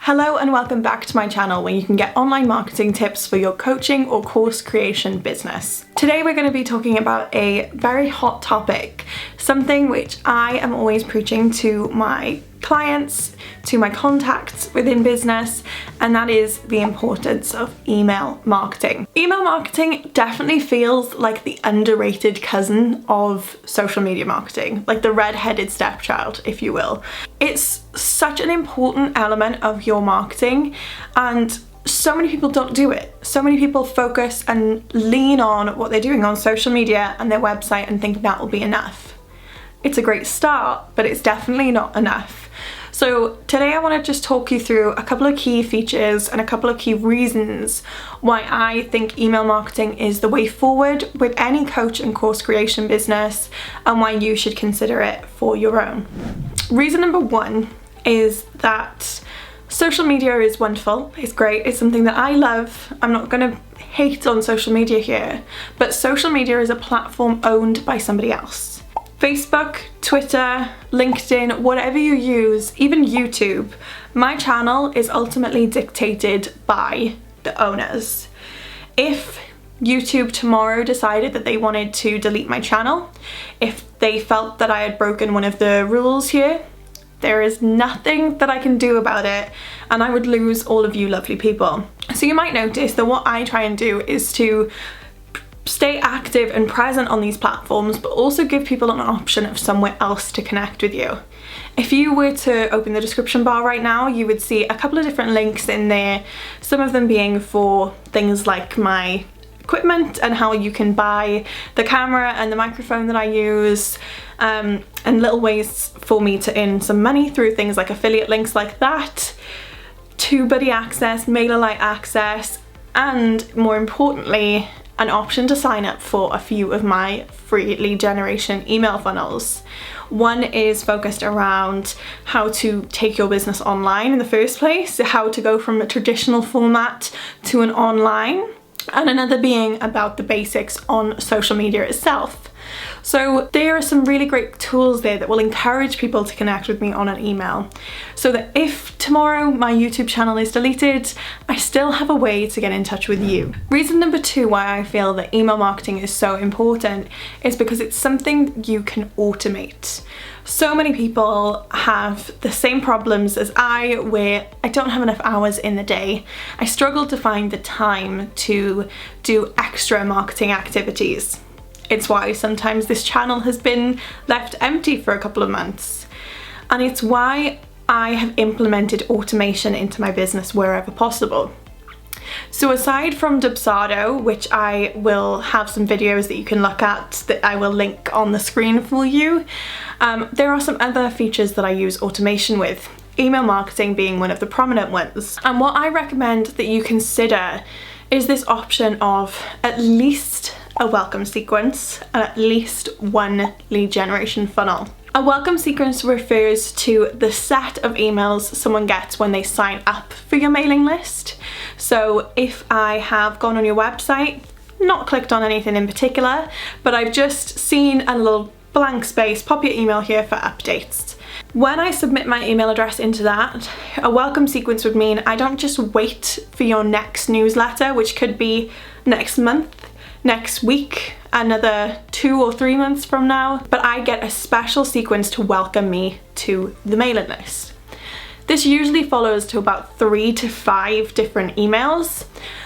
Hello and welcome back to my channel where you can get online marketing tips for your coaching or course creation business. Today we're going to be talking about a very hot topic, something which I am always preaching to my clients, to my contacts within business, and that is the importance of email marketing. Email marketing definitely feels like the underrated cousin of social media marketing, like the red-headed stepchild, if you will. It's such an important element of your marketing, and so many people don't do it. So many people focus and lean on what they're doing on social media and their website and think that will be enough. It's a great start, but it's definitely not enough. So today I want to just talk you through a couple of key features and a couple of key reasons why I think email marketing is the way forward with any coach and course creation business, and why you should consider it for your own. Reason number one is that social media is wonderful, it's great, it's something that I love. I'm not going to hate on social media here, but social media is a platform owned by somebody else. Facebook, Twitter, LinkedIn, whatever you use, even YouTube, my channel is ultimately dictated by the owners. If YouTube tomorrow decided that they wanted to delete my channel, if they felt that I had broken one of the rules here, there is nothing that I can do about it, and I would lose all of you lovely people. So you might notice that what I try and do is to stay active and present on these platforms, but also give people an option of somewhere else to connect with you. If you were to open the description bar right now, you would see a couple of different links in there, some of them being for things like my equipment and how you can buy the camera and the microphone that I use, and little ways for me to earn some money through things like affiliate links like that, TUBEBUDDY access, mailerlite access, and more importantly, an option to sign up for a few of my free lead generation email funnels. One is focused around how to take your business online in the first place, how to go from a traditional format to an online, and another being about the basics on social media itself. So there are some really great tools there that will encourage people to connect with me on an email, so that if tomorrow my YouTube channel is deleted, I still have a way to get in touch with you. Reason number two why I feel that email marketing is so important is because it's something you can automate. So many people have the same problems as I, where I don't have enough hours in the day. I struggle to find the time to do extra marketing activities. It's why sometimes this channel has been left empty for a couple of months. And it's why I have implemented automation into my business wherever possible. So aside from Dubsado, which I will have some videos that you can look at that I will link on the screen for you, there are some other features that I use automation with, email marketing being one of the prominent ones. And what I recommend that you consider is this option of at least a welcome sequence and at least one lead generation funnel. A welcome sequence refers to the set of emails someone gets when they sign up for your mailing list. So if I have gone on your website, not clicked on anything in particular, but I've just seen a little blank space, pop your email here for updates. When I submit my email address into that, a welcome sequence would mean I don't just wait for your next newsletter, which could be next month, next week, another 2 or 3 months from now, but I get a special sequence to welcome me to the mailing list. This usually follows to about 3 to 5 different emails.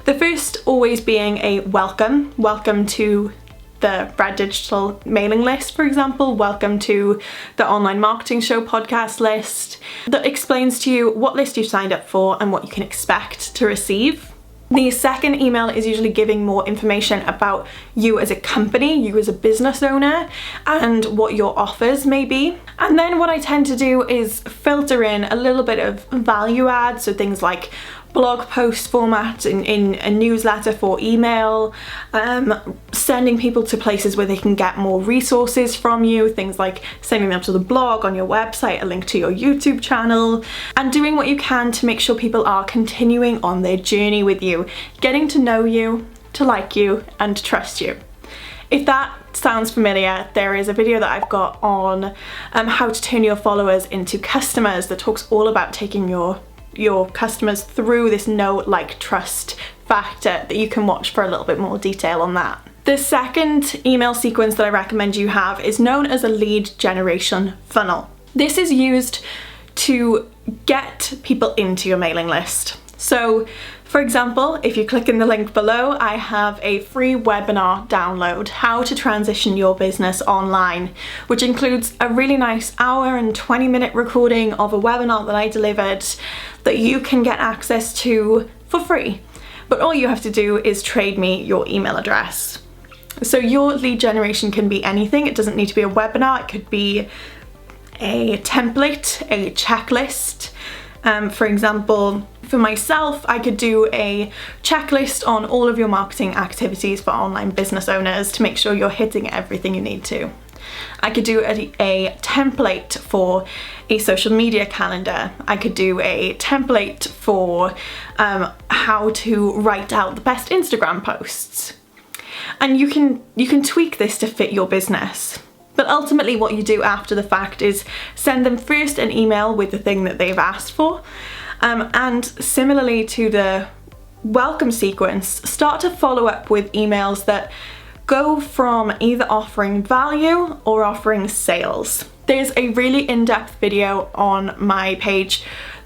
The first always being a welcome to the Red Digital mailing list, for example, welcome to the Online Marketing Show podcast list, that explains to you what list you've signed up for and what you can expect to receive. The second email is usually giving more information about you as a company, you as a business owner, and what your offers may be. And then what I tend to do is filter in a little bit of value add, so things like blog post format in a newsletter for email, sending people to places where they can get more resources from you, things like sending them to the blog on your website, a link to your YouTube channel, and doing what you can to make sure people are continuing on their journey with you, getting to know you, to like you, and to trust you. If that sounds familiar, there is a video that I've got on how to turn your followers into customers that talks all about taking your your customers through this know, like, trust factor that you can watch for a little bit more detail on that. The second email sequence that I recommend you have is known as a lead generation funnel. This is used to get people into your mailing list. So, for example, if you click in the link below, I have a free webinar download, How to Transition Your Business Online, which includes a really nice hour and 20-minute recording of a webinar that I delivered that you can get access to for free. But all you have to do is trade me your email address. So your lead generation can be anything. It doesn't need to be a webinar. It could be a template, a checklist. For example, for myself, I could do a checklist on all of your marketing activities for online business owners to make sure you're hitting everything you need to. I could do a template for a social media calendar. I could do a template for how to write out the best Instagram posts. And you can tweak this to fit your business. But ultimately what you do after the fact is send them first an email with the thing that they've asked for, and similarly to the welcome sequence, start to follow up with emails that go from either offering value or offering sales. There's a really in-depth video on my page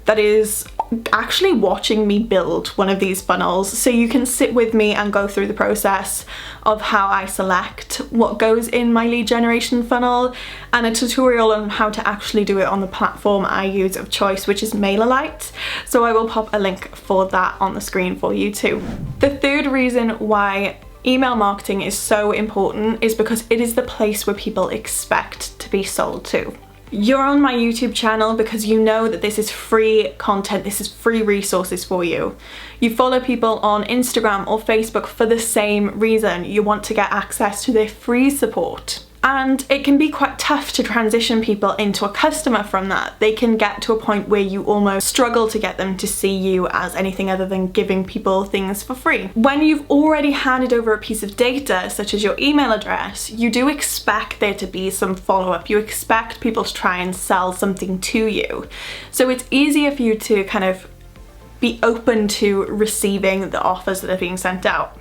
that is actually watching me build one of these funnels, so you can sit with me and go through the process of how I select what goes in my lead generation funnel, and a tutorial on how to actually do it on the platform I use of choice, which is MailerLite. So I will pop a link for that on the screen for you too. The third reason why email marketing is so important is because it is the place where people expect to be sold to. You're on my YouTube channel because you know that this is free content, this is free resources for you. You follow people on Instagram or Facebook for the same reason. You want to get access to their free support. And it can be quite tough to transition people into a customer from that. They can get to a point where you almost struggle to get them to see you as anything other than giving people things for free. When you've already handed over a piece of data, such as your email address, you do expect there to be some follow-up. You expect people to try and sell something to you. So it's easier for you to kind of be open to receiving the offers that are being sent out.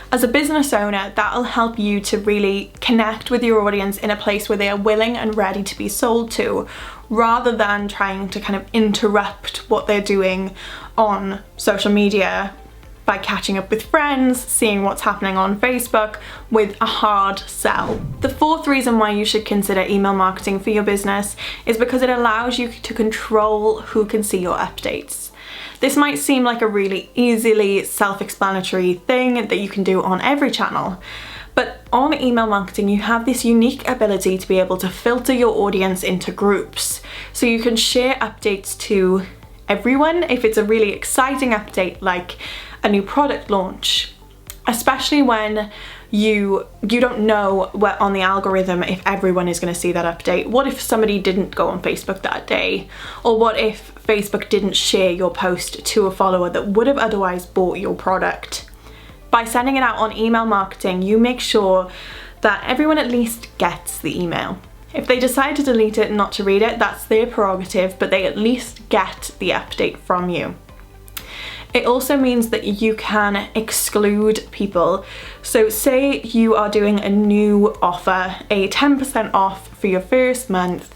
As a business owner, that'll help you to really connect with your audience in a place where they are willing and ready to be sold to, rather than trying to kind of interrupt what they're doing on social media by catching up with friends, seeing what's happening on Facebook with a hard sell. The fourth reason why you should consider email marketing for your business is because it allows you to control who can see your updates. This might seem like a really easily self-explanatory thing that you can do on every channel, but on email marketing you have this unique ability to be able to filter your audience into groups. So you can share updates to everyone if it's a really exciting update like a new product launch, especially when you don't know what on the algorithm if everyone is going to see that update. What if somebody didn't go on Facebook that day? Or what if Facebook didn't share your post to a follower that would have otherwise bought your product? By sending it out on email marketing, you make sure that everyone at least gets the email. If they decide to delete it and not to read it, that's their prerogative, but they at least get the update from you. It also means that you can exclude people. So say you are doing a new offer, a 10% off for your first month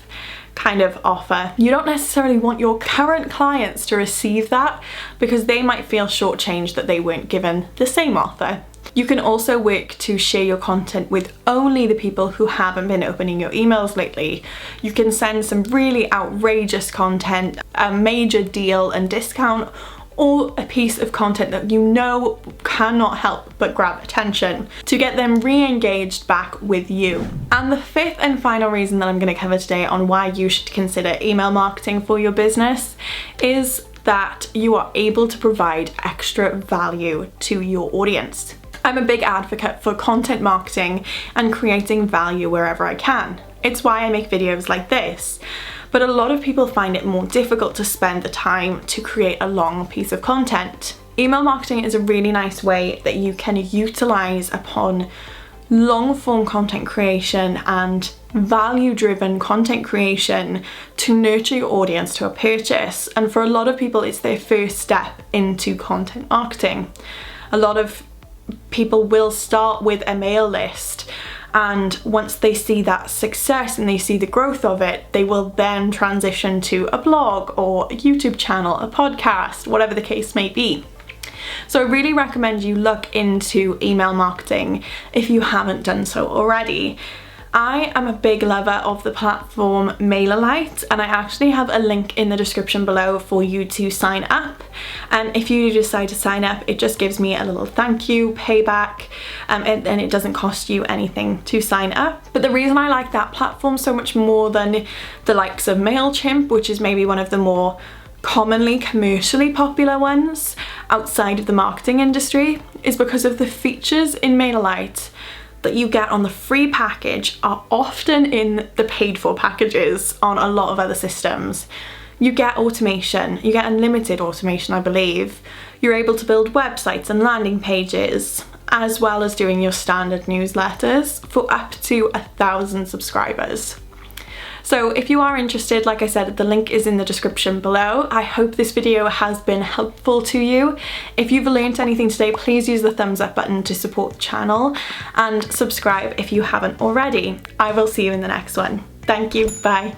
kind of offer. You don't necessarily want your current clients to receive that because they might feel shortchanged that they weren't given the same offer. You can also work to share your content with only the people who haven't been opening your emails lately. You can send some really outrageous content, a major deal and discount, or a piece of content that you know cannot help but grab attention to get them re-engaged back with you. And the fifth and final reason that I'm going to cover today on why you should consider email marketing for your business is that you are able to provide extra value to your audience. I'm a big advocate for content marketing and creating value wherever I can. It's why I make videos like this. But a lot of people find it more difficult to spend the time to create a long piece of content. Email marketing is a really nice way that you can utilize upon long form content creation and value-driven content creation to nurture your audience to a purchase. And for a lot of people, it's their first step into content marketing. A lot of people will start with a mail list, and once they see that success and they see the growth of it, they will then transition to a blog or a YouTube channel, a podcast, whatever the case may be. So I really recommend you look into email marketing if you haven't done so already. I am a big lover of the platform MailerLite, and I actually have a link in the description below for you to sign up. And if you decide to sign up, it just gives me a little thank you payback, and it doesn't cost you anything to sign up. But the reason I like that platform so much more than the likes of MailChimp, which is maybe one of the more commonly commercially popular ones outside of the marketing industry, is because of the features in MailerLite that you get on the free package are often in the paid for packages on a lot of other systems. You get automation, you get unlimited automation, I believe. You're able to build websites and landing pages, as well as doing your standard newsletters for up to 1,000 subscribers. So if you are interested, like I said, the link is in the description below. I hope this video has been helpful to you. If you've learned anything today, please use the thumbs up button to support the channel, and subscribe if you haven't already. I will see you in the next one. Thank you, bye.